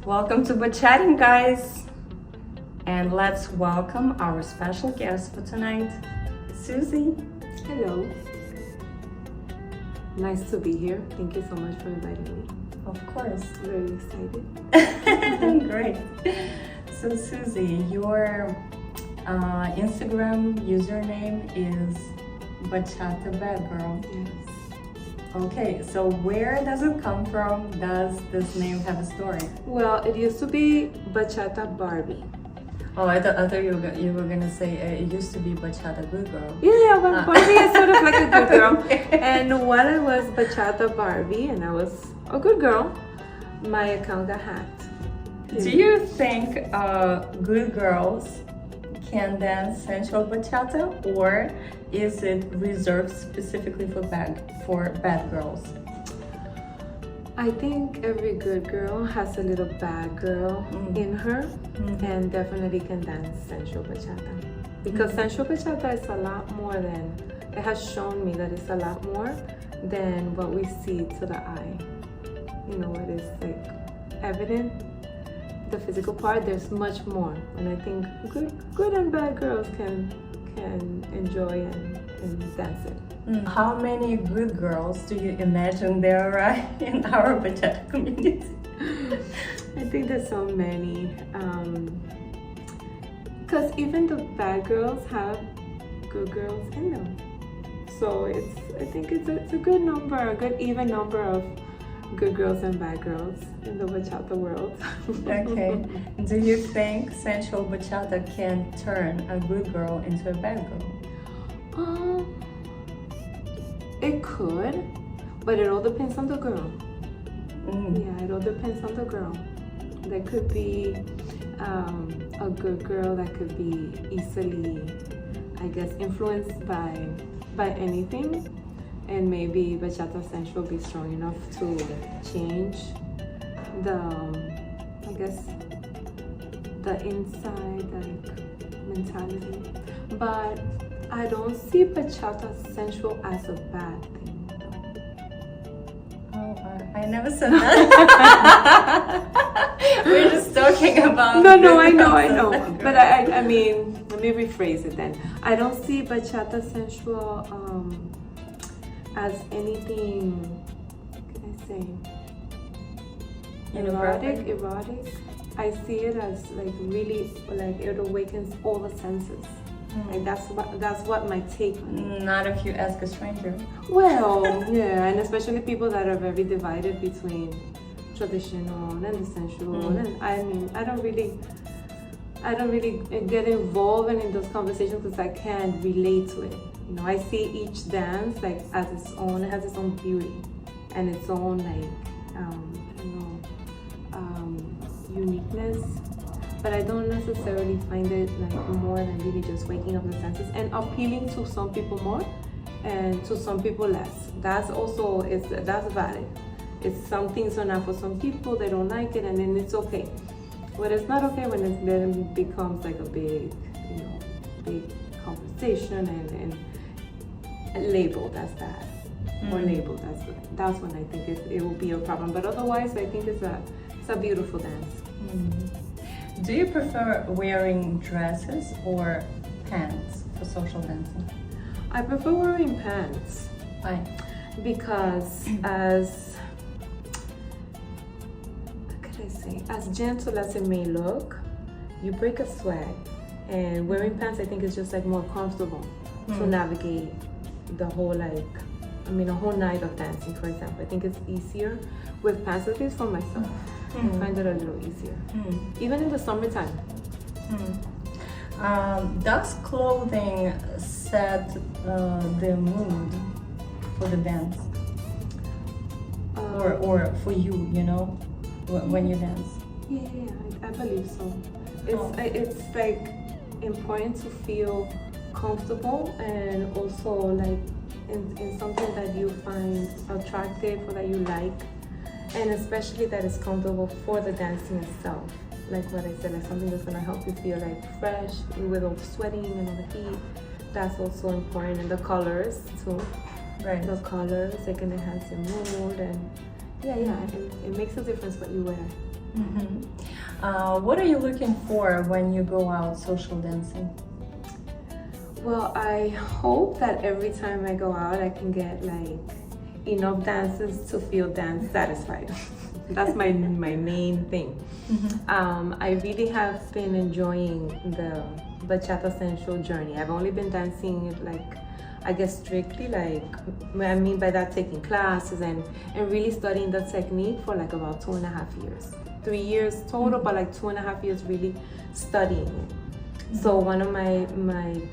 Welcome to Bachatting, guys! And let's welcome our special guest for tonight, Susy. Hello. Nice to be here. Thank you so much for inviting me. Of course. Very excited. Great. So, Susy, your Instagram username is Bachata Bad Girl. Yes. Okay, so where does it come from? Does this name have a story? Well, it used to be Bachata Barbie. Oh, I thought you were gonna say it used to be Bachata Good Girl. Yeah, but Barbie is sort of like a good girl. Okay. And while I was Bachata Barbie and I was a good girl, my account got hacked. Do you think good girls can dance sensual bachata, or is it reserved specifically for bad girls? I think every good girl has a little bad girl in her and definitely can dance sensual bachata. Because sensual bachata is a lot more than, it has shown me that it's a lot more than what we see to the eye. You know, it is like evident, the physical part, there's much more. And I think good and bad girls can enjoy and dance it. How many good girls do you imagine there are in our bachata community? I think there's so many. Because even the bad girls have good girls in them. So I think it's a good number, a good even number of good girls and bad girls in the bachata world. Okay. Do you think sensual bachata can turn a good girl into a bad girl? It could, but it all depends on the girl. Mm. Yeah, it all depends on the girl. There could be a good girl that could be easily, I guess, influenced by anything, and maybe bachata sensual be strong enough to change the, I guess, the inside like mentality. But I don't see bachata sensual as a bad thing. Oh, I never said that. We're just talking about. No, I know. But I mean, let me rephrase it then. I don't see bachata sensual as anything, what can I say? Erotic. I see it as like really, like it awakens all the senses. Like that's what my take on it. Not if you ask a stranger. Well, yeah, and especially people that are very divided between traditional and the sensual. And I mean, I don't really get involved in those conversations because I can't relate to it. You know, I see each dance like as its own. It has its own beauty and its own like uniqueness. But I don't necessarily find it like more than really just waking up the senses and appealing to some people more and to some people less. That's valid. It's some things are not for some people, they don't like it, and then it's okay. But it's not okay when it then becomes like a big conversation and labeled as bad or labeled as good. That's when I think it will be a problem. But otherwise, I think it's a beautiful dance. Do you prefer wearing dresses or pants for social dancing? I prefer wearing pants. Why? Because as gentle as it may look, you break a sweat, and wearing pants I think is just like more comfortable to navigate the whole a whole night of dancing, for example. I think it's easier with pants, at least for myself. I find it a little easier. Even in the summertime. Does clothing set the mood for the dance? Or for you, you know, when you dance? Yeah, I believe so. It's like important to feel comfortable and also like in something that you find attractive or that you like, and especially that is comfortable for the dancing itself. Like what I said, like something that's gonna help you feel like fresh with all the sweating and all the heat. That's also important, and the colors too. Right. The colors, they can enhance your mood, and It makes a difference what you wear. What are you looking for when you go out social dancing? Well, I hope that every time I go out, I can get like enough dances to feel dance satisfied. That's my main thing. I really have been enjoying the Bachata Central journey. I've only been dancing like, I guess strictly, like, what I mean by that, taking classes and really studying the technique for like about 2.5 years. 3 years total, but like 2.5 years really studying it. So one of my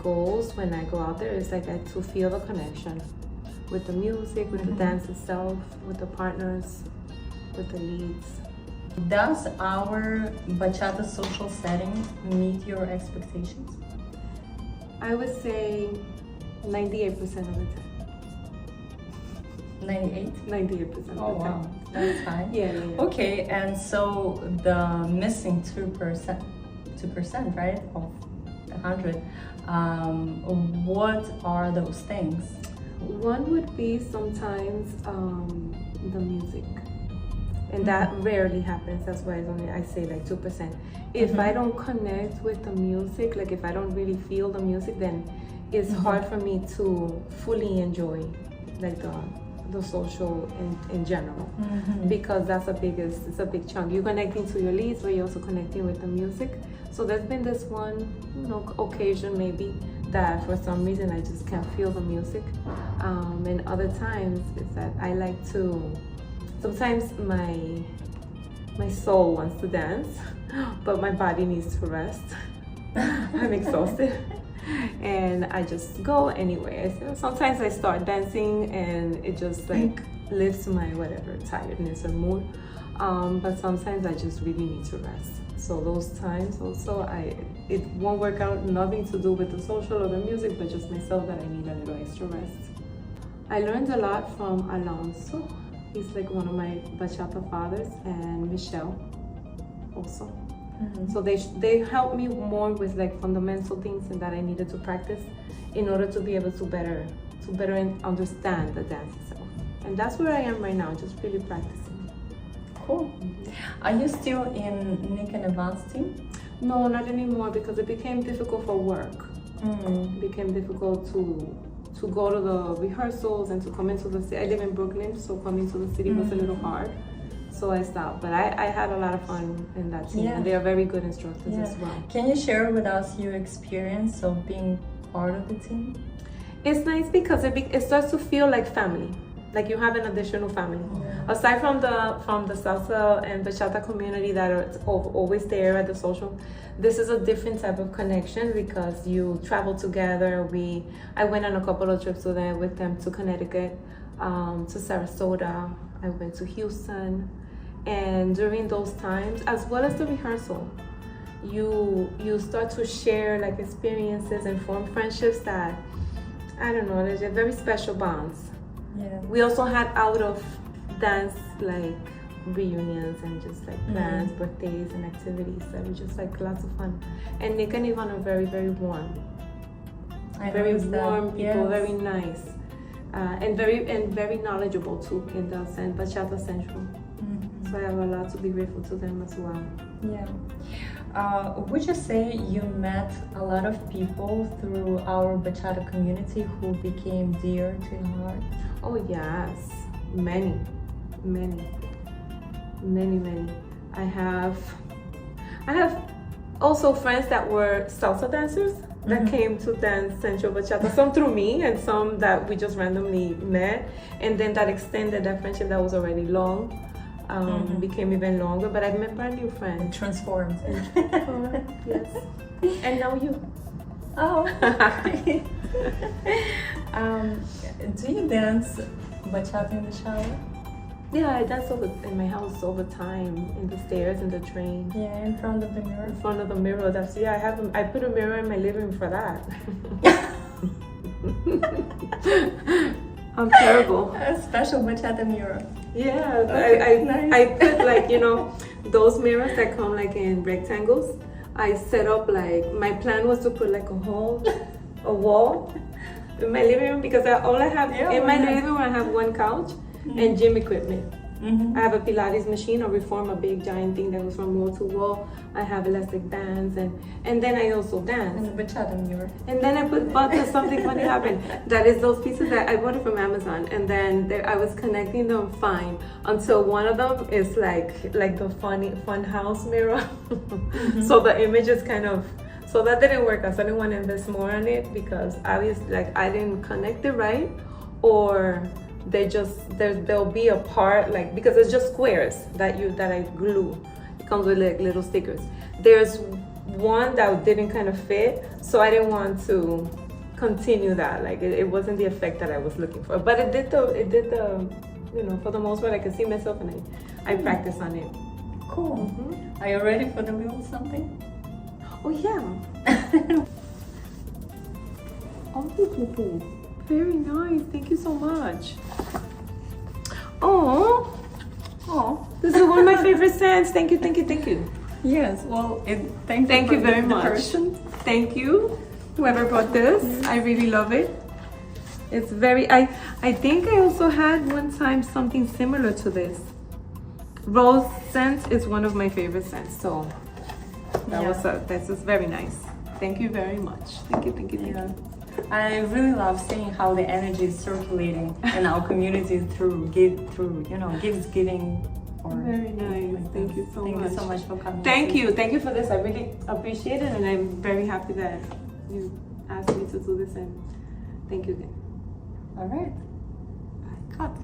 goals when I go out there is like to feel the connection with the music, with the dance itself, with the partners, with the leads. Does our bachata social setting meet your expectations? I would say 98% of the time. 98? 98% of the time. Oh wow, that's high. Yeah. Okay, and so the missing 2%, right, of 100. What are those things? One would be sometimes the music, and that rarely happens. That's why I say like 2%. If I don't connect with the music, like if I don't really feel the music, then it's hard for me to fully enjoy like the social in general, because it's a big chunk. You're connecting to your leads, but you're also connecting with the music. So there's been this one, occasion maybe that for some reason I just can't feel the music, and other times it's that I like to. Sometimes my soul wants to dance, but my body needs to rest. I'm exhausted. And I just go anyway. Sometimes I start dancing and it just like lifts my whatever tiredness or mood. But sometimes I just really need to rest. So those times also it won't work out, nothing to do with the social or the music, but just myself, that I need a little extra rest. I learned a lot from Alonso. He's like one of my bachata fathers, and Michelle also. So they helped me more with like fundamental things and that I needed to practice in order to be able to better understand the dance itself. And that's where I am right now, just really practicing. Cool. Are you still in Nick and Yvonne's team? No, not anymore, because it became difficult for work. It became difficult to go to the rehearsals and to come into the city. I live in Brooklyn, so coming to the city was a little hard. So I stopped, but I had a lot of fun in that team, and they are very good instructors as well. Can you share with us your experience of being part of the team? It's nice because it starts to feel like family, like you have an additional family. Aside from the salsa and bachata community that are always there at the social, this is a different type of connection because you travel together. I went on a couple of trips with them to Connecticut, to Sarasota. I went to Houston. And during those times, as well as the rehearsal, you start to share like experiences and form friendships that, I don't know, they're very special bonds. We also had out of dance like reunions and just like plans, birthdays and activities that were just like lots of fun. And Nick and Yvonne are very, very warm. Very warm people, very nice. And very knowledgeable too in the Bachata Central. So I have a lot to be grateful to them as well. Would you say you met a lot of people through our bachata community who became dear to your heart? Oh yes, many. I have also friends that were salsa dancers that came to dance Central Bachata, some through me and some that we just randomly met, and then that extended that friendship that was already long, became even longer. But I've met brand new friends. Transformed. Yes. And now you. Oh. Do you dance bachata in the shower? Yeah, I dance in my house all the time, in the stairs, in the train. Yeah, in front of the mirror. In front of the mirror. I put a mirror in my living room for that. I'm terrible. A special bachata mirror. Yeah, Okay, nice. I put like, those mirrors that come like in rectangles. I set up like, my plan was to put like a wall in my living room, because all I have in my living room, I have one couch and gym equipment. I have a Pilates machine, a Reform, a big giant thing that goes from wall to wall. I have elastic bands, and then I also dance. And the bachata mirror. And then but there's something funny happened. That is those pieces that I bought it from Amazon, and then I was connecting them fine until one of them is like the fun house mirror. So the image is kind of, so that didn't work out. So I didn't want to invest more on it because I was like, I didn't connect it right, or there'll be a part, like, because it's just squares that I glue. It comes with like little stickers. There's one that didn't kind of fit, so I didn't want to continue that. Like it wasn't the effect that I was looking for, but it did the you know, for the most part I could see myself, and I practiced on it. Cool. Are you ready for the little something? Oh yeah. Oh, very nice. Thank you so much. Oh, this is one of my favorite scents. Thank you. Yes, well, Thank you very the much. person. Thank you, whoever bought this. I really love it. It's very, I think I also had one time something similar to this. Rose scent is one of my favorite scents, so this is very nice. Thank you very much. Thank you. I really love seeing how the energy is circulating in our community through gifts giving. Very nice. Thank you so much. Thank you so much for coming. Thank you for this. I really appreciate it, and I'm very happy that you asked me to do this, and thank you again. All right. Cut.